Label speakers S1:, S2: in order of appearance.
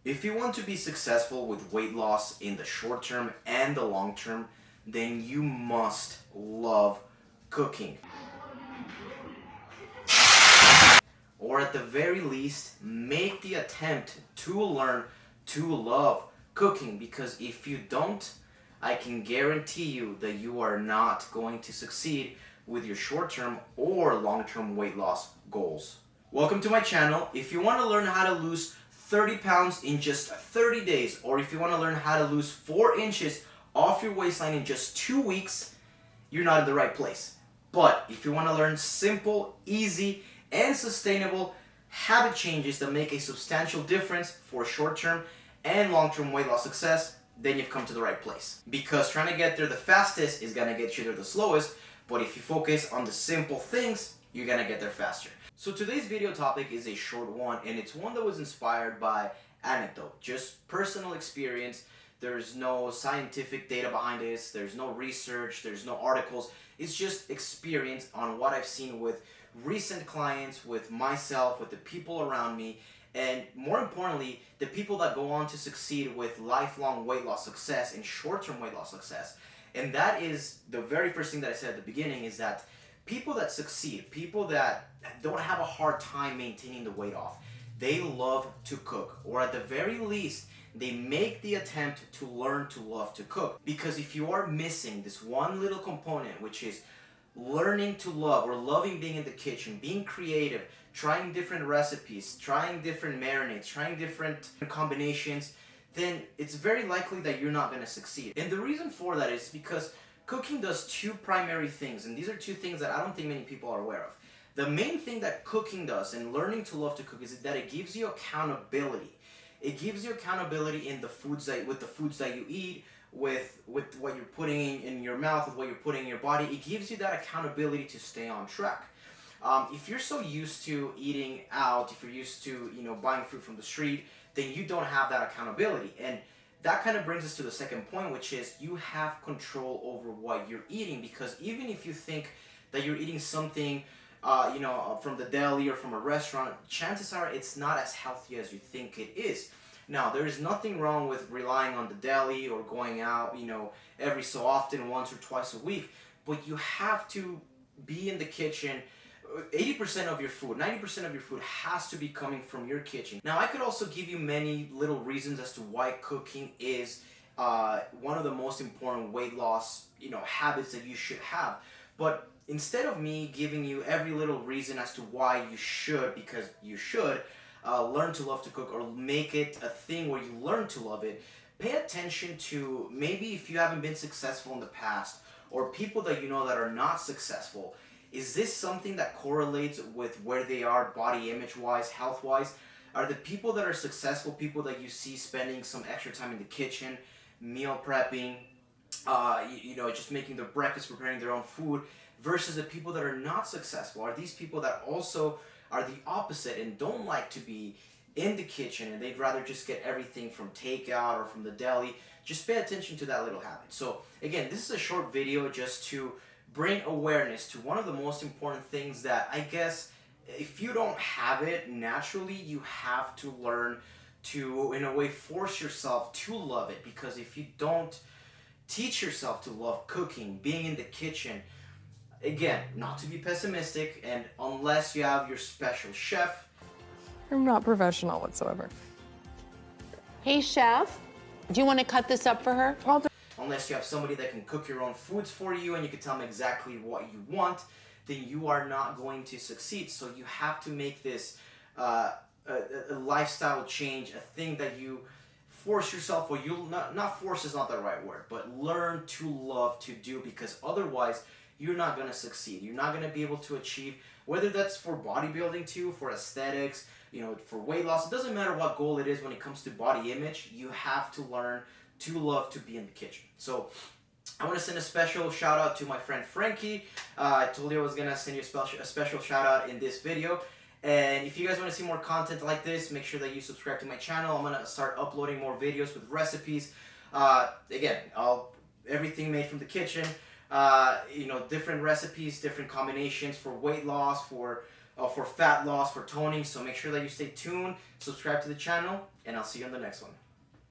S1: If you want to be successful with weight loss in the short term and the long term, then you must love cooking. Or at the very least, make the attempt to learn to love cooking, because if you don't, I can guarantee you that you are not going to succeed with your short-term or long-term weight loss goals. Welcome to my channel. If you want to learn how to lose 30 pounds in just 30 days, or if you want to learn how to lose 4 inches off your waistline in just 2 weeks, you're not in the right place. But if you want to learn simple, easy, and sustainable habit changes that make a substantial difference for short-term and long-term weight loss success, then you've come to the right place. Because trying to get there the fastest is going to get you there the slowest, but if you focus on the simple things, you're going to get there faster. So today's video topic is a short one, and it's one that was inspired by anecdote, just personal experience. There's no scientific data behind this, there's no research, there's no articles. It's just experience on what I've seen with recent clients, with myself, with the people around me, and more importantly, the people that go on to succeed with lifelong weight loss success and short-term weight loss success. And that is the very first thing that I said at the beginning, is that people that succeed, people that don't have a hard time maintaining the weight off, they love to cook, or at the very least, they make the attempt to learn to love to cook. Because if you are missing this one little component, which is learning to love, or loving being in the kitchen, being creative, trying different recipes, trying different marinades, trying different combinations, then it's very likely that you're not going to succeed. And the reason for that is because cooking does two primary things, and these are two things that I don't think many people are aware of. The main thing that cooking does, and learning to love to cook, is that it gives you accountability. It gives you accountability in the foods that you eat, with what you're putting in your mouth, with what you're putting in your body. It gives you that accountability to stay on track. If you're so used to eating out, if you're used to buying food from the street, then you don't have that accountability. And that kind of brings us to the second point, which is you have control over what you're eating. Because even if you think that you're eating something from the deli or from a restaurant, chances are it's not as healthy as you think it is. Now, there is nothing wrong with relying on the deli or going out, every so often, once or twice a week, but you have to be in the kitchen. 80% of your food, 90% of your food has to be coming from your kitchen. Now, I could also give you many little reasons as to why cooking is one of the most important weight loss, habits that you should have. But instead of me giving you every little reason as to why you should, because you should, learn to love to cook, or make it a thing where you learn to love it, pay attention to maybe if you haven't been successful in the past, or people that you know that are not successful. Is this something that correlates with where they are body image wise, health wise? Are the people that are successful people that you see spending some extra time in the kitchen, meal prepping, just making their breakfast, preparing their own food, versus the people that are not successful? Are these people that also are the opposite and don't like to be in the kitchen, and they'd rather just get everything from takeout or from the deli? Just pay attention to that little habit. So again, this is a short video just to bring awareness to one of the most important things that I guess if you don't have it naturally, you have to learn to, in a way, force yourself to love it. Because if you don't teach yourself to love cooking, being in the kitchen, again, not to be pessimistic, and unless you have your special chef.
S2: I'm not professional whatsoever.
S3: Hey, chef, do you want to cut this up for her?
S2: I'll do.
S1: Unless you have somebody that can cook your own foods for you and you can tell them exactly what you want, then you are not going to succeed. So you have to make this a lifestyle change, a thing that you force yourself, or you'll not force is not the right word, but learn to love to do, because otherwise you're not going to succeed. You're not going to be able to achieve, whether that's for bodybuilding too, for aesthetics, for weight loss. It doesn't matter what goal it is when it comes to body image. You have to learn to love to be in the kitchen. So I want to send a special shout out to my friend Frankie. I told you I was going to send you a special shout out in this video. And if you guys want to see more content like this, make sure that you subscribe to my channel. I'm going to start uploading more videos with recipes. Again, everything made from the kitchen. Different recipes, different combinations for weight loss, for fat loss, for toning. So make sure that you stay tuned, subscribe to the channel, and I'll see you on the next one.